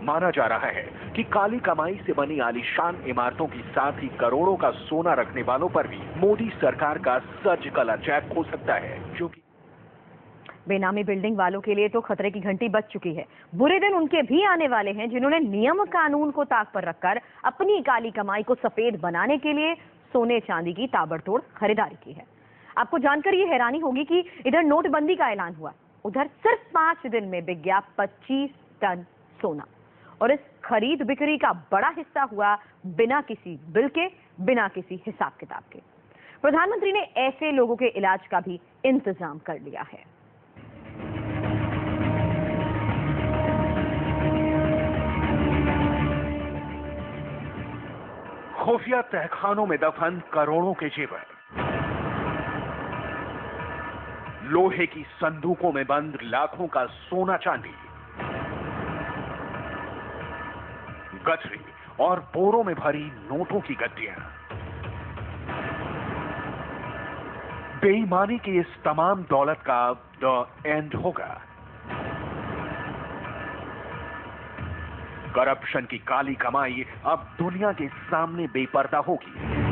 माना जा रहा है कि काली कमाई से बनी आलीशान इमारतों के साथ ही करोड़ों का सोना रखने वालों पर भी मोदी सरकार का सर्जिकल अटैक हो सकता है, जो कि बेनामी बिल्डिंग वालों के लिए तो खतरे की घंटी बज चुकी है। बुरे दिन उनके भी आने वाले हैं जिन्होंने नियम कानून को ताक पर रखकर अपनी काली कमाई को सफेद बनाने के लिए सोने चांदी की ताबड़तोड़ खरीदारी की है। आपको जानकर ये हैरानी होगी कि इधर नोटबंदी का ऐलान हुआ, उधर सिर्फ 5 दिन में बिक गया 25 टन सोना, और इस खरीद बिक्री का बड़ा हिस्सा हुआ बिना किसी बिल के, बिना किसी हिसाब किताब के। प्रधानमंत्री ने ऐसे लोगों के इलाज का भी इंतजाम कर लिया है। खुफिया तहखानों में दफन करोड़ों के जेवर, लोहे की संदूकों में बंद लाखों का सोना चांदी, गठरी और बोरों में भरी नोटों की गड्डियां। बेईमानी की इस तमाम दौलत का द एंड होगा। करप्शन की काली कमाई अब दुनिया के सामने बेपर्दा होगी।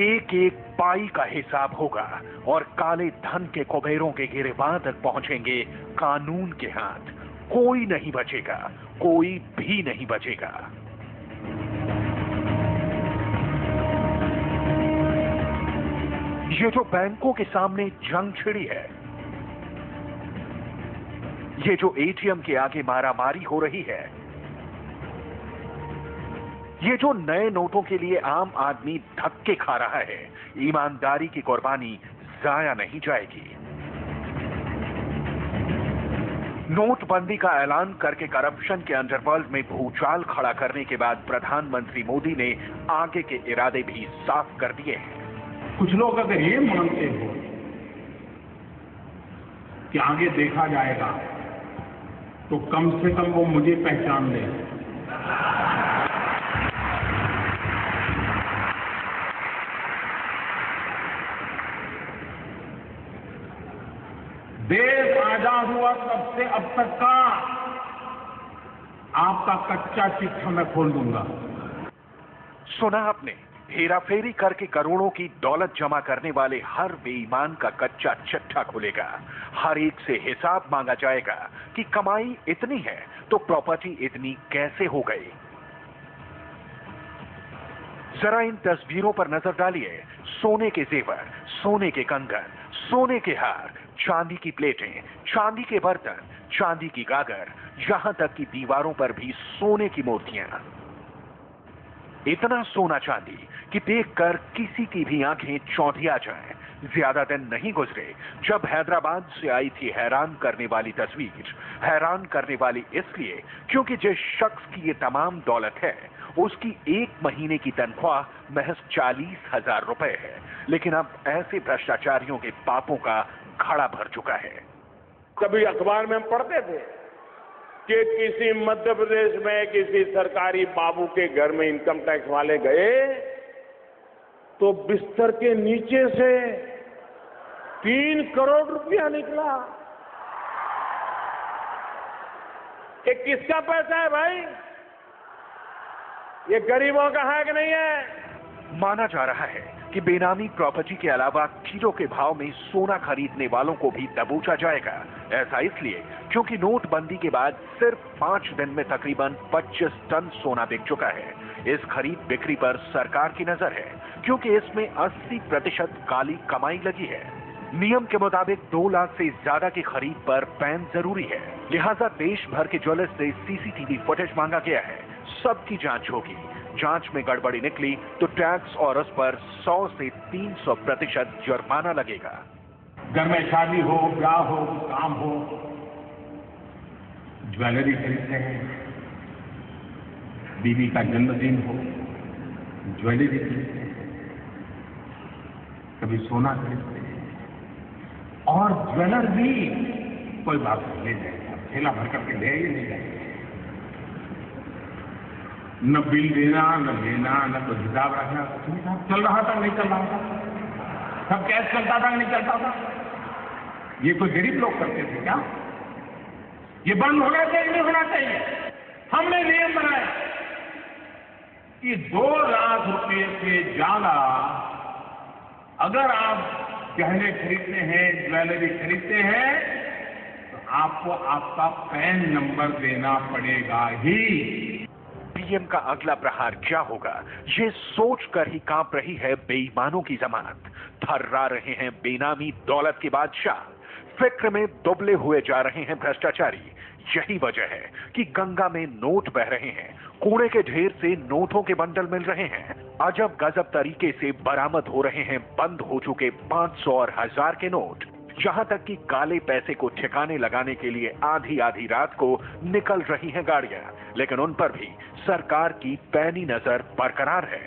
एक एक पाई का हिसाब होगा और काले धन के कुबेरों के गिरेबान तक पहुंचेंगे कानून के हाथ। कोई नहीं बचेगा, कोई भी नहीं बचेगा। ये जो बैंकों के सामने जंग छिड़ी है, ये जो एटीएम के आगे मारामारी हो रही है, ये जो नए नोटों के लिए आम आदमी धक्के खा रहा है, ईमानदारी की कुर्बानी जाया नहीं जाएगी। नोटबंदी का ऐलान करके करप्शन के अंडरवर्ल्ड में भूचाल खड़ा करने के बाद प्रधानमंत्री मोदी ने आगे के इरादे भी साफ कर दिए हैं। कुछ लोग अगर ये मानते हो कि आगे देखा जाएगा, तो कम से कम वो मुझे पहचान ले। देश आजाद हुआ तब से अब तक का आपका कच्चा चिट्ठा मैं खोल दूंगा। सुना आपने, हेराफेरी करके करोड़ों की दौलत जमा करने वाले हर बेईमान का कच्चा चिट्ठा खुलेगा। हर एक से हिसाब मांगा जाएगा कि कमाई इतनी है तो प्रॉपर्टी इतनी कैसे हो गई। जरा इन तस्वीरों पर नजर डालिए। सोने के जेवर, सोने के कंगन, सोने के हार, चांदी की प्लेटें, चांदी के बर्तन, चांदी की गागर, यहां तक कि दीवारों पर भी सोने की मूर्तियां। इतना सोना चांदी कि देखकर किसी की भी आंखें चौंधिया जाएं। ज्यादा दिन नहीं गुजरे जब हैदराबाद से आई थी हैरान करने वाली तस्वीर। हैरान करने वाली इसलिए क्योंकि जिस शख्स की ये तमाम दौलत है, उसकी 1 महीने की तनख्वाह महज 40,000 रुपए है। लेकिन अब ऐसे भ्रष्टाचारियों के पापों का घड़ा भर चुका है। कभी अखबार में हम पढ़ते थे कि किसी मध्य प्रदेश में किसी सरकारी बाबू के घर में इनकम टैक्स वाले गए तो बिस्तर के नीचे से 3 करोड़ रुपया निकला। ये किसका पैसा है भाई? ये गरीबों का है कि नहीं है? माना जा रहा है कि बेनामी प्रॉपर्टी के अलावा किलो के भाव में सोना खरीदने वालों को भी दबोचा जाएगा। ऐसा इसलिए क्योंकि नोटबंदी के बाद सिर्फ 5 दिन में तकरीबन 25 टन सोना बिक चुका है। इस खरीद बिक्री पर सरकार की नजर है क्योंकि इसमें 80% काली कमाई लगी है। नियम के मुताबिक 2 लाख से ज्यादा की खरीद पर पैन जरूरी है। लिहाजा देश भर के ज्वेलर्स से सीसीटीवी फुटेज मांगा गया है। सबकी जांच होगी। जांच में गड़बड़ी निकली तो टैक्स और उस पर 100 से 300% जुर्माना लगेगा। घर में शादी हो, ब्याह हो, काम हो, ज्वेलरी खरीदते हैं। बीवी का जन्मदिन हो, ज्वेलरी खरीदते हैं। कभी सोना खरीदते हैं। और ज्वेलर भी कोई बात नहीं ले जाएगा, थैला भर करके ले ही नहीं जाएगा। न बिल देना, न लेना, न तो हिसाब रखना। चल रहा था नहीं चल रहा था, सब कैश चलता था नहीं चलता था। ये कोई गरीब लोग करते थे क्या? ये बंद होना चाहिए, नहीं होना चाहिए? हमने नियम बनाए कि 2 लाख रुपए से ज्यादा अगर आप गहने खरीदते हैं, ज्वेलरी खरीदते हैं, तो आपको आपका पैन नंबर देना पड़ेगा ही। पीएम का अगला प्रहार क्या होगा, ये सोचकर ही कांप रही है बेईमानों की जमानत। थर्रा रहे हैं बेनामी दौलत के बादशाह, फिक्र में दुबले हुए जा रहे हैं भ्रष्टाचारी। यही वजह है कि गंगा में नोट बह रहे हैं, कूड़े के ढेर से नोटों के बंडल मिल रहे हैं, अजब गजब तरीके से बरामद हो रहे हैं बंद हो चुके 500 और 1000 के नोट। यहां तक कि काले पैसे को ठिकाने लगाने के लिए आधी आधी रात को निकल रही हैं गाड़ियां, लेकिन उन पर भी सरकार की पैनी नजर बरकरार है।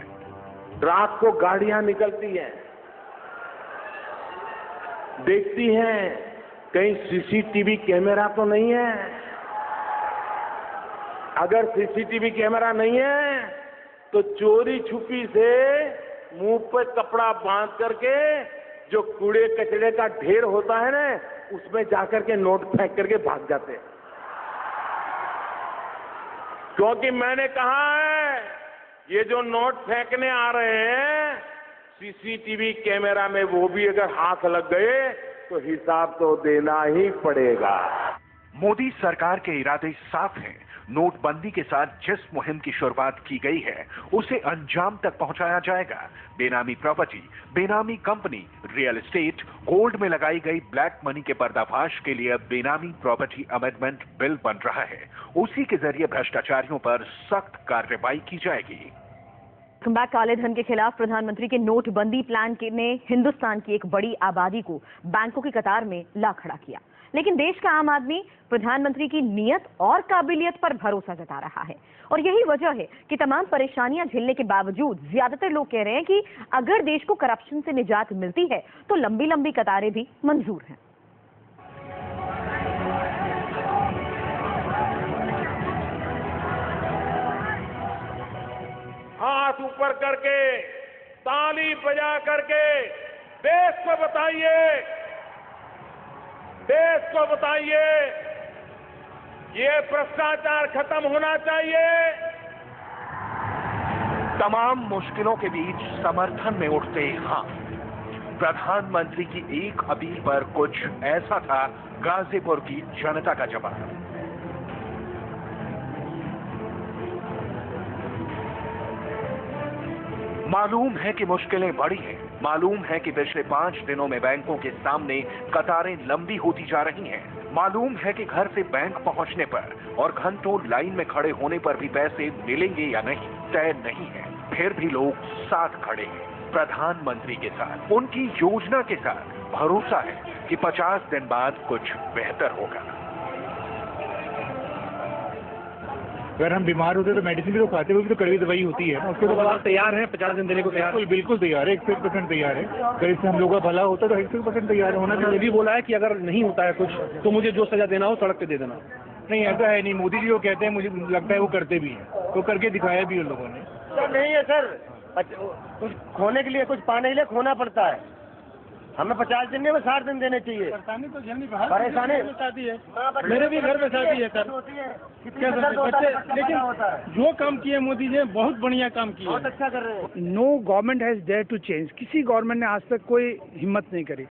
रात को गाड़ियां निकलती हैं, देखती हैं कहीं सीसीटीवी कैमरा तो नहीं है। अगर सीसीटीवी कैमरा नहीं है तो चोरी छुपी से मुंह पे कपड़ा बांध करके जो कूड़े कचरे का ढेर होता है ना, उसमें जाकर के नोट फेंक करके भाग जाते हैं। क्योंकि मैंने कहा है, ये जो नोट फेंकने आ रहे हैं, सीसीटीवी कैमरा में वो भी अगर हाथ लग गए तो हिसाब तो देना ही पड़ेगा। मोदी सरकार के इरादे साफ हैं। नोटबंदी के साथ जिस मुहिम की शुरुआत की गई है, उसे अंजाम तक पहुंचाया जाएगा। बेनामी प्रॉपर्टी, बेनामी कंपनी, रियल एस्टेट, गोल्ड में लगाई गई ब्लैक मनी के पर्दाफाश के लिए बेनामी प्रॉपर्टी अमेंडमेंट बिल बन रहा है। उसी के जरिए भ्रष्टाचारियों पर सख्त कार्रवाई की जाएगी। काले धन के खिलाफ प्रधानमंत्री के नोटबंदी प्लान ने हिंदुस्तान की एक बड़ी आबादी को बैंकों की कतार में ला खड़ा किया, लेकिन देश का आम आदमी प्रधानमंत्री की नीयत और काबिलियत पर भरोसा जता रहा है। और यही वजह है कि तमाम परेशानियां झेलने के बावजूद ज्यादातर लोग कह रहे हैं कि अगर देश को करप्शन से निजात मिलती है तो लंबी लंबी कतारें भी मंजूर हैं। हाथ ऊपर करके, ताली बजा करके देश को बताइए, ये भ्रष्टाचार खत्म होना चाहिए। तमाम मुश्किलों के बीच समर्थन में उठते हाँ। प्रधानमंत्री की एक अपील पर कुछ ऐसा था गाजीपुर की जनता का जवाब। मालूम है कि मुश्किलें बड़ी हैं, मालूम है कि पिछले 5 दिनों में बैंकों के सामने कतारें लंबी होती जा रही हैं, मालूम है कि घर से बैंक पहुंचने पर और घंटों लाइन में खड़े होने पर भी पैसे मिलेंगे या नहीं तय नहीं है। फिर भी लोग साथ खड़े हैं प्रधानमंत्री के साथ, उनकी योजना के साथ। भरोसा है कि 50 दिन बाद कुछ बेहतर होगा। अगर हम बीमार होते तो मेडिसिन भी तो खाते, वो भी तो कड़वी दवाई होती है ना, उसको तो आप तैयार हैं 50 दिन देने को तैयार? बिल्कुल तैयार है, 100% तैयार है। अगर इससे हम लोग का भला होता तो 100% तैयार होना चाहिए। ये भी बोला है कि अगर नहीं होता है कुछ तो मुझे जो सजा देना हो सड़क पे दे देना। नहीं, ऐसा है नहीं। मोदी जी वो कहते हैं, मुझे लगता है वो करते भी हैं, तो करके दिखाया भी उन लोगों ने। तो नहीं है सर, कुछ खोने के लिए, कुछ पाने के लिए खोना पड़ता है। हमें 50 दिन में 60 दिन देने चाहिए। परेशानी तो परेशानी शादी है, मेरे भी घर में शादी है सर। क्या बच्चे, लेकिन जो काम किए मोदी जी बहुत बढ़िया काम किए, बहुत अच्छा कर रहे हैं। No government has dare to change. किसी गवर्नमेंट ने आज तक कोई हिम्मत नहीं करी।